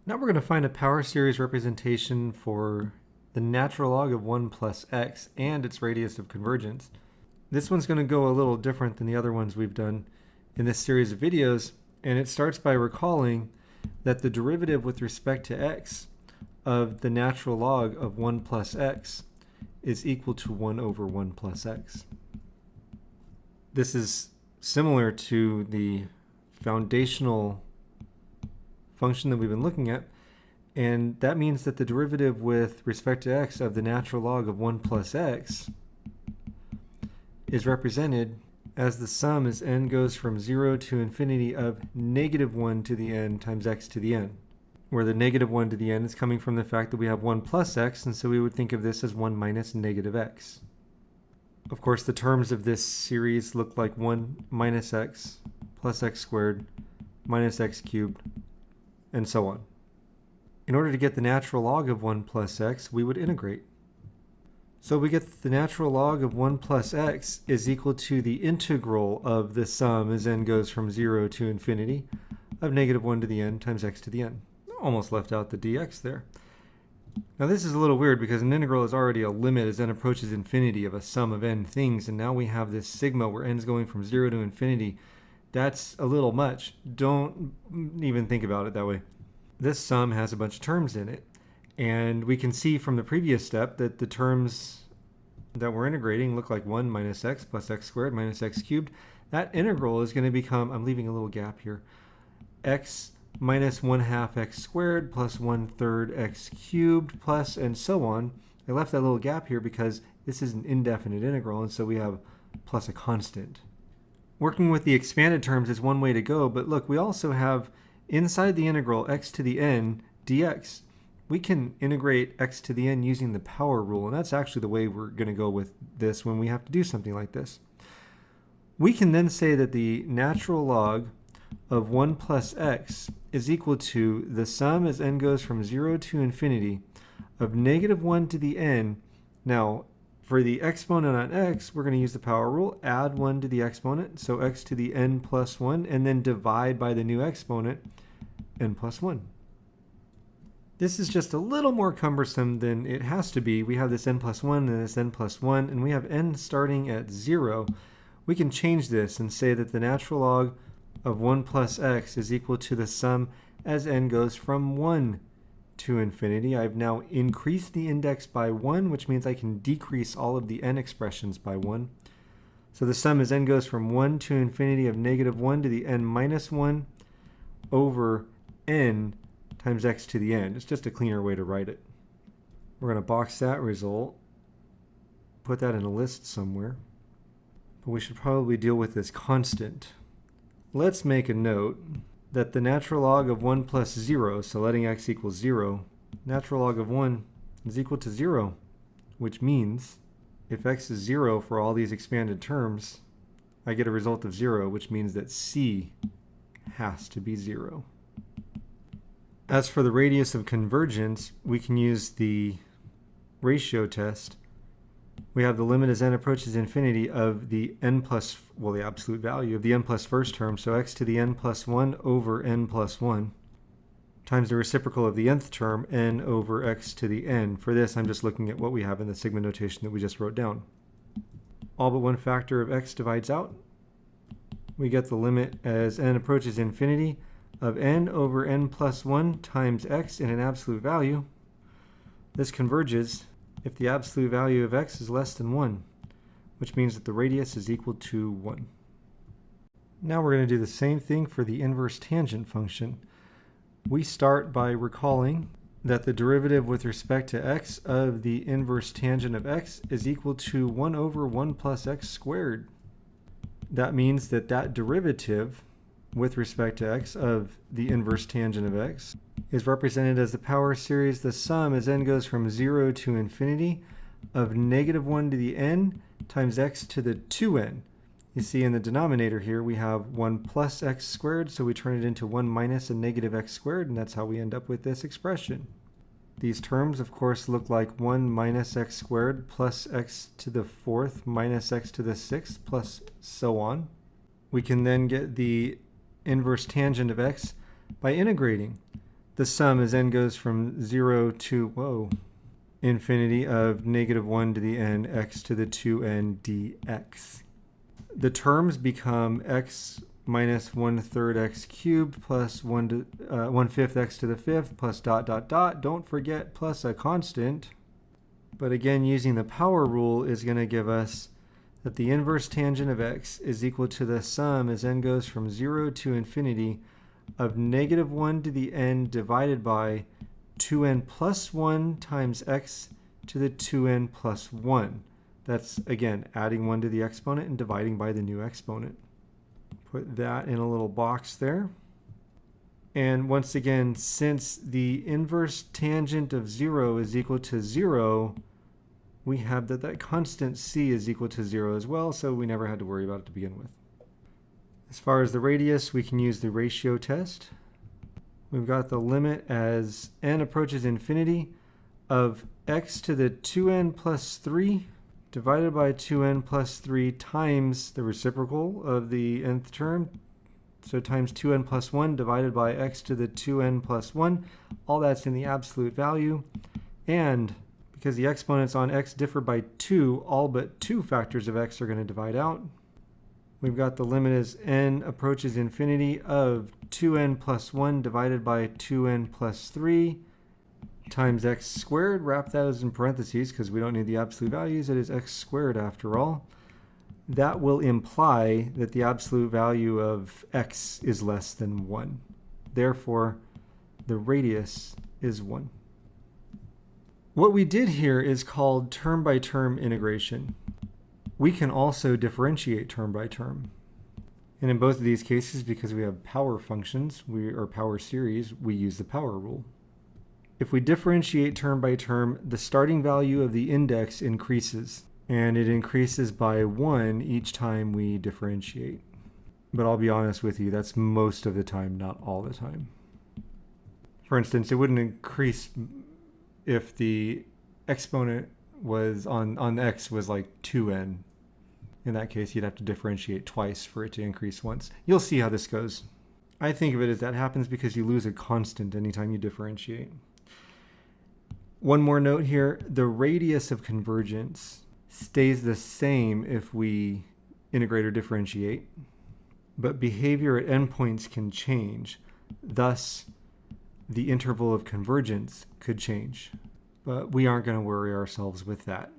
Now we're going to find a power series representation for the natural log of 1 plus x and its radius of convergence. This one's going to go a little different than the other ones we've done in this series of videos, and it starts by recalling that the derivative with respect to x of the natural log of 1 plus x is equal to 1 over 1 plus x. This is similar to the foundational function that we've been looking at, and that means that the derivative with respect to x of the natural log of 1 plus x is represented as the sum as n goes from 0 to infinity of negative 1 to the n times x to the n, where the negative 1 to the n is coming from the fact that we have 1 plus x, and so we would think of this as 1 minus negative x. Of course, the terms of this series look like 1 minus x plus x squared minus x cubed, and so on. In order to get the natural log of 1 plus x, we would integrate. So we get the natural log of 1 plus x is equal to the integral of the sum as n goes from 0 to infinity of negative 1 to the n times x to the n. Almost left out the dx there. Now this is a little weird because an integral is already a limit as n approaches infinity of a sum of n things, and now we have this sigma where n is going from 0 to infinity. That's a little much. Don't even think about it that way. This sum has a bunch of terms in it, and we can see from the previous step that the terms that we're integrating look like 1 minus x plus x squared minus x cubed. That integral is going to become, I'm leaving a little gap here, x minus 1/2 x squared plus 1/3 x cubed plus, and so on. I left that little gap here because this is an indefinite integral, and so we have plus a constant. Working with the expanded terms is one way to go, but look, we also have inside the integral x to the n dx. We can integrate x to the n using the power rule, and that's actually the way we're going to go with this when we have to do something like this. We can then say that the natural log of 1 plus x is equal to the sum as n goes from 0 to infinity of negative 1 to the n. Now, for the exponent on x, we're going to use the power rule, add 1 to the exponent, so x to the n plus 1, and then divide by the new exponent, n plus 1. This is just a little more cumbersome than it has to be. We have this n plus 1 and this n plus 1, and we have n starting at 0. We can change this and say that the natural log of 1 plus x is equal to the sum as n goes from 1 to infinity. I've now increased the index by 1, which means I can decrease all of the n expressions by 1. So the sum as n goes from 1 to infinity of negative 1 to the n minus 1 over n times x to the n. It's just a cleaner way to write it. We're going to box that result, put that in a list somewhere, but we should probably deal with this constant. Let's make a note that the natural log of 1 plus 0, so letting x equal 0, natural log of 1 is equal to 0, which means if x is 0 for all these expanded terms, I get a result of 0, which means that c has to be 0. As for the radius of convergence, we can use the ratio test. We have the limit as n approaches infinity of the n plus, well, the absolute value of the n plus first term, so x to the n plus 1 over n plus 1, times the reciprocal of the nth term, n over x to the n. For this, I'm just looking at what we have in the sigma notation that we just wrote down. All but one factor of x divides out. We get the limit as n approaches infinity of n over n plus 1 times x in an absolute value. This converges if the absolute value of x is less than 1, which means that the radius is equal to 1. Now we're going to do the same thing for the inverse tangent function. We start by recalling that the derivative with respect to x of the inverse tangent of x is equal to 1 over 1 plus x squared. That means that that derivative with respect to x of the inverse tangent of x is represented as the power series, the sum as n goes from 0 to infinity of negative 1 to the n times x to the 2n. You see in the denominator here we have 1 plus x squared, so we turn it into 1 minus a negative x squared, and that's how we end up with this expression. These terms, of course, look like 1 minus x squared plus x to the 4th minus x to the 6th plus so on. We can then get the inverse tangent of x by integrating. the sum as n goes from 0 to, infinity of negative 1 to the n x to the 2n dx. The terms become x minus 1/3 x cubed plus 1/5 x to the 5th plus dot dot dot. Don't forget plus a constant. But again, using the power rule is going to give us that the inverse tangent of x is equal to the sum as n goes from 0 to infinity of negative 1 to the n divided by 2n plus 1 times x to the 2n plus 1. That's, again, adding 1 to the exponent and dividing by the new exponent. Put that in a little box there. And once again, since the inverse tangent of 0 is equal to 0, we have that constant c is equal to 0 as well, so we never had to worry about it to begin with. As far as the radius, we can use the ratio test. We've got the limit as n approaches infinity of x to the 2n plus 3 divided by 2n plus 3 times the reciprocal of the nth term, so times 2n plus 1 divided by x to the 2n plus 1. All that's in the absolute value. And because the exponents on x differ by 2, all but 2 factors of x are going to divide out. We've got the limit as n approaches infinity of 2n plus 1 divided by 2n plus 3 times x squared. Wrap that as in parentheses because we don't need the absolute values. It is x squared after all. That will imply that the absolute value of x is less than 1. Therefore, the radius is 1. What we did here is called term-by-term integration. We can also differentiate term by term. And in both of these cases, because we have power functions, or power series, we use the power rule. If we differentiate term by term, the starting value of the index increases, and it increases by 1 each time we differentiate. But I'll be honest with you, that's most of the time, not all the time. For instance, it wouldn't increase if the exponent was on x was like 2n. In that case, you'd have to differentiate twice for it to increase once. You'll see how this goes. I think of it as that happens because you lose a constant anytime you differentiate. One more note here, the radius of convergence stays the same if we integrate or differentiate, but behavior at endpoints can change. Thus, the interval of convergence could change, but we aren't going to worry ourselves with that.